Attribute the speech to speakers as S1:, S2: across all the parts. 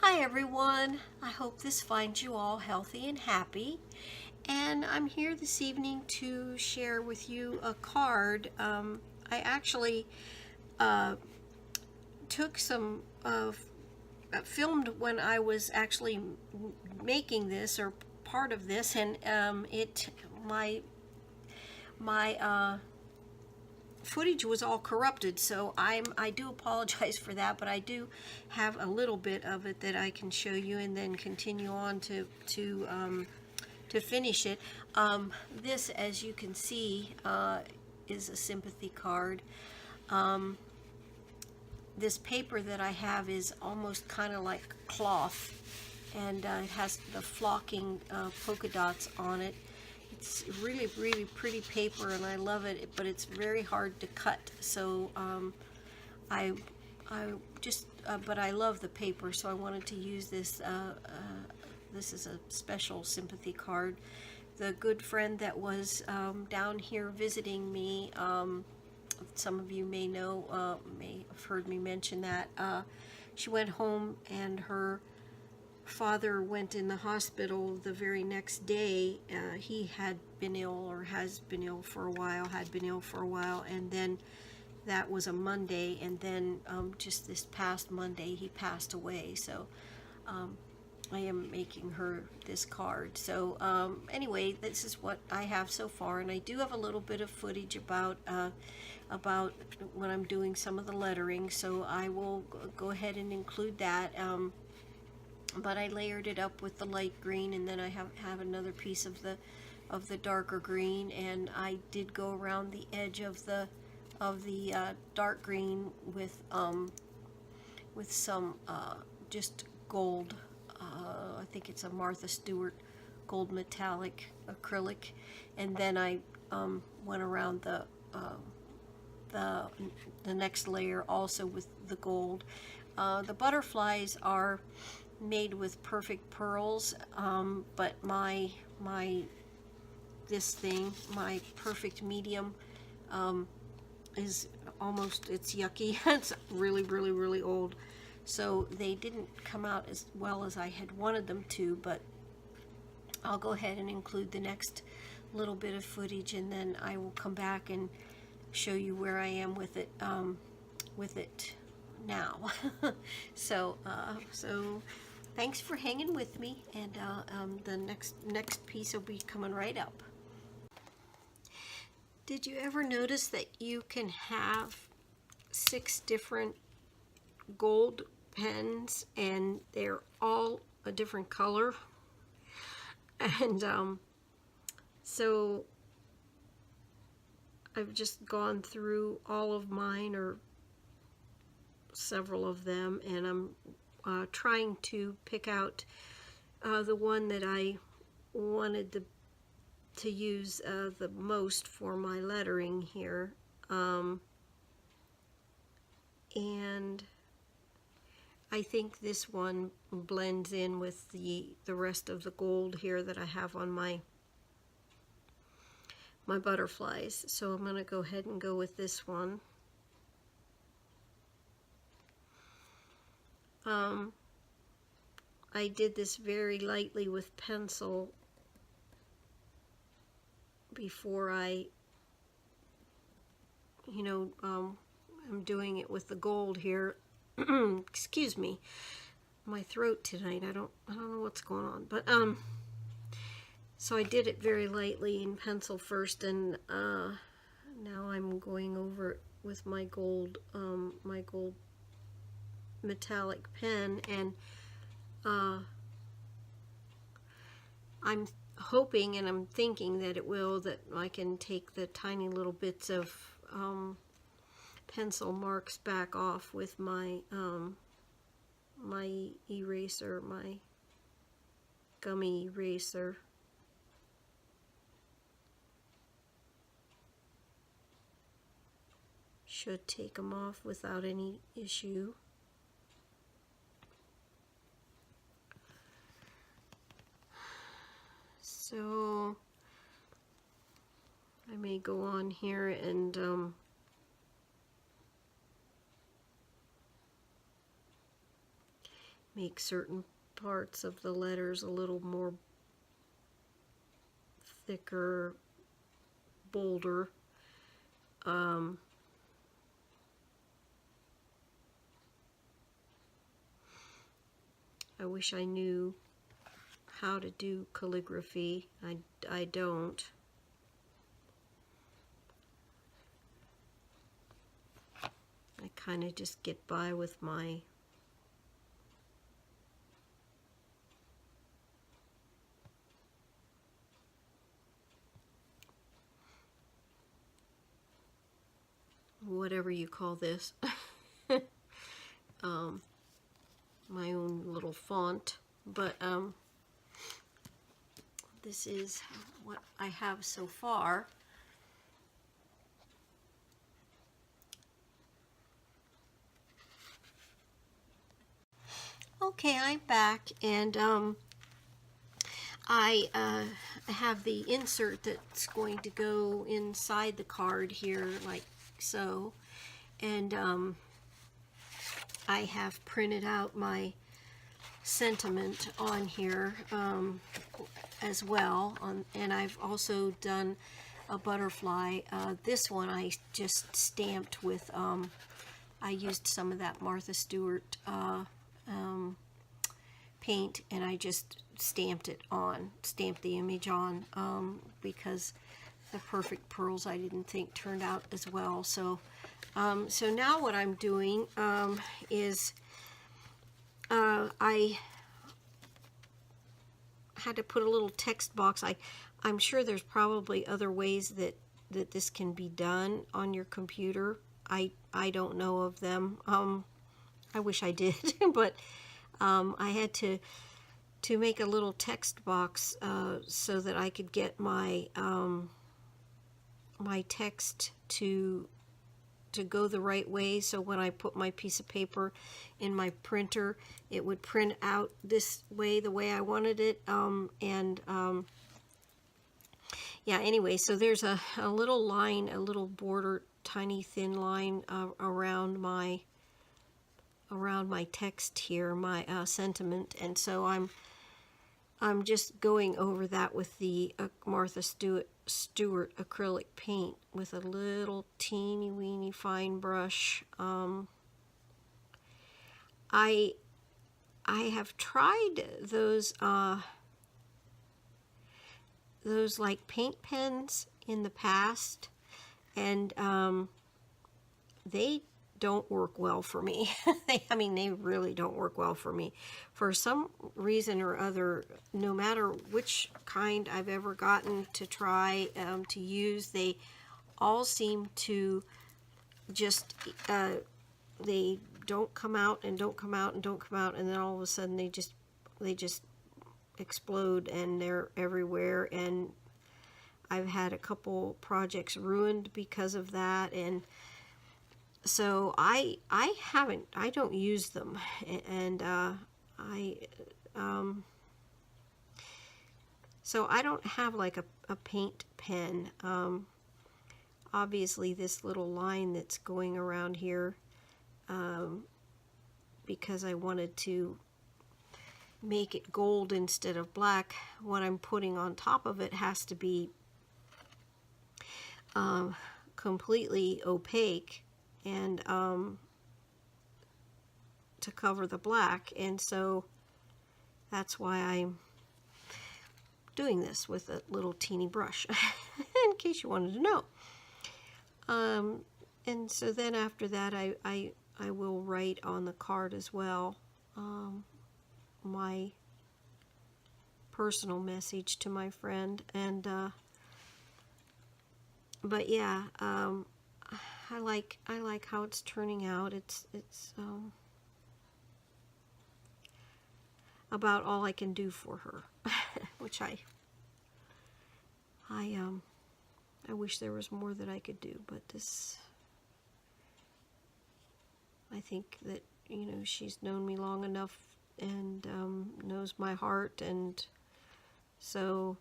S1: Hi everyone, I hope this finds you all healthy and happy. And I'm here this evening to share with you a card. I actually took some filmed when I was actually making this or part of this, and my footage was all corrupted, so I do apologize for that, but I do have a little bit of it that I can show you and then continue on to finish it. This, as you can see, is a sympathy card. This paper that I have is almost kind of like cloth, and it has the flocking polka dots on it. It's really, really pretty paper, and I love it, but it's very hard to cut. So I but I love the paper, so I wanted to use this. This is a special sympathy card. The good friend that was down here visiting me, some of you may know, may have heard me mention that. She went home and her father went in the hospital the very next day. He had been ill, or has been ill for a while, and then that was a Monday, and then just this past Monday he passed away. So I am making her this card. So anyway, this is what I have so far, and I do have a little bit of footage about when I'm doing some of the lettering, so I will go ahead and include that. But I layered it up with the light green, and then I have another piece of the darker green, and I did go around the edge of the dark green with some just gold. I think it's a Martha Stewart gold metallic acrylic, and then I went around the next layer also with the gold. The butterflies are made with perfect pearls, but my perfect medium is almost, it's yucky. It's really, really, really old, so they didn't come out as well as I had wanted them to, but I'll go ahead and include the next little bit of footage, and then I will come back and show you where I am with it now. So thanks for hanging with me, and the next piece will be coming right up. Did you ever notice that you can have 6 different gold pens and they're all a different color? And so I've just gone through all of mine, or several of them, and I'm trying to pick out the one that I wanted to use the most for my lettering here, and I think this one blends in with the rest of the gold here that I have on my butterflies. So I'm going to go ahead and go with this one. I did this very lightly with pencil before I'm doing it with the gold here. Excuse me, my throat tonight. I don't know what's going on, but so I did it very lightly in pencil first, and now I'm going over it with my gold metallic pen, and I'm hoping and I'm thinking that that I can take the tiny little bits of pencil marks back off with my my eraser, my gummy eraser. Should take them off without any issue. So I may go on here and make certain parts of the letters a little more thicker, bolder. I wish I knew how to do calligraphy. I don't. I kind of just get by with my whatever you call this. My own little font, but this is what I have so far. Okay, I'm back, and I have the insert that's going to go inside the card here, like so, and I have printed out my sentiment on here as well, and I've also done a butterfly. This one I just stamped with, I used some of that Martha Stewart paint, and I just stamped the image on, because the Perfect Pearls I didn't think turned out as well. So so now what I'm doing is I had to put a little text box. I'm sure there's probably other ways that this can be done on your computer. I don't know of them. I wish I did, but I had to make a little text box so that I could get my my text to go the right way, so when I put my piece of paper in my printer, it would print out this way, the way I wanted it. Yeah, anyway, so there's a little line, a little border, tiny thin line around my text here, my sentiment, and so I'm just going over that with the Martha Stewart acrylic paint with a little teeny weeny fine brush. I have tried those like paint pens in the past, and they don't work well for me. I mean, they really don't work well for me. For some reason or other, no matter which kind I've ever gotten to try to use, they all seem to just, they don't come out and don't come out and don't come out, and then all of a sudden they just explode and they're everywhere, and I've had a couple projects ruined because of that, and so I don't use them, and so I don't have like a paint pen. Obviously this little line that's going around here, because I wanted to make it gold instead of black, what I'm putting on top of it has to be completely opaque, and to cover the black, and so that's why I'm doing this with a little teeny brush, in case you wanted to know. And so then after that I will write on the card as well, my personal message to my friend, and but yeah, I like how it's turning out. It's about all I can do for her, which I wish there was more that I could do, but this, I think that, you know, she's known me long enough and knows my heart, and so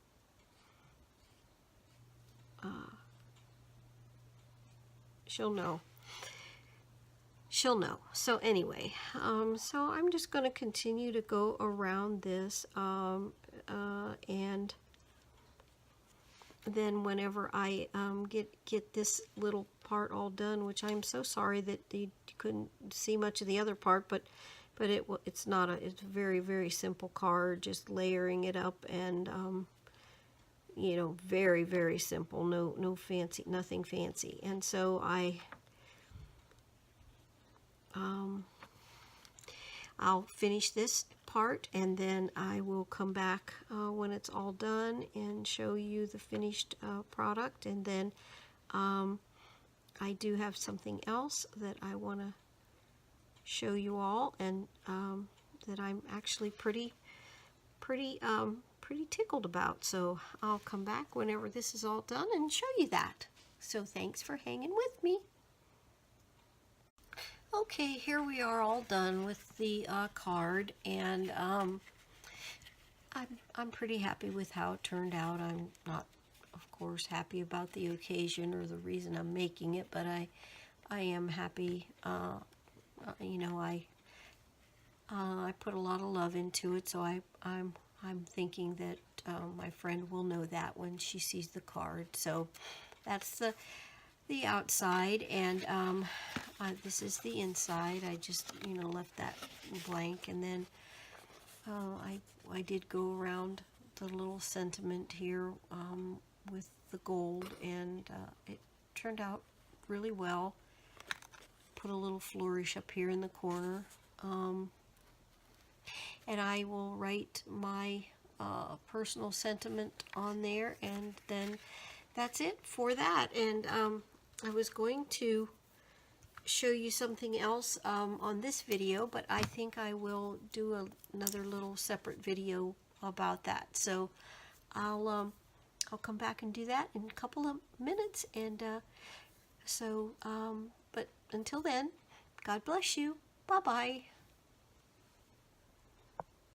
S1: she'll know. she'll know. So anyway, so I'm just going to continue to go around this, and then whenever I get this little part all done, which I'm so sorry that you couldn't see much of the other part, but it's not it's a very, very simple card, just layering it up, and you know, very, very simple, no fancy, nothing fancy. And so I'll finish this part, and then I will come back when it's all done and show you the finished product. And then I do have something else that I want to show you all, and that I'm actually pretty tickled about. So I'll come back whenever this is all done and show you that. So thanks for hanging with me. Okay, here we are all done with the card, and I'm pretty happy with how it turned out. I'm not, of course, happy about the occasion or the reason I'm making it, but I am happy. You know, I put a lot of love into it, so I'm thinking that my friend will know that when she sees the card. So that's the outside, and this is the inside. I just, you know, left that blank, and then I did go around the little sentiment here with the gold, and it turned out really well. Put a little flourish up here in the corner, and I will write my personal sentiment on there, and then that's it for that. And I was going to show you something else on this video, but I think I will do another little separate video about that. So I'll come back and do that in a couple of minutes. And but until then, God bless you. Bye-bye.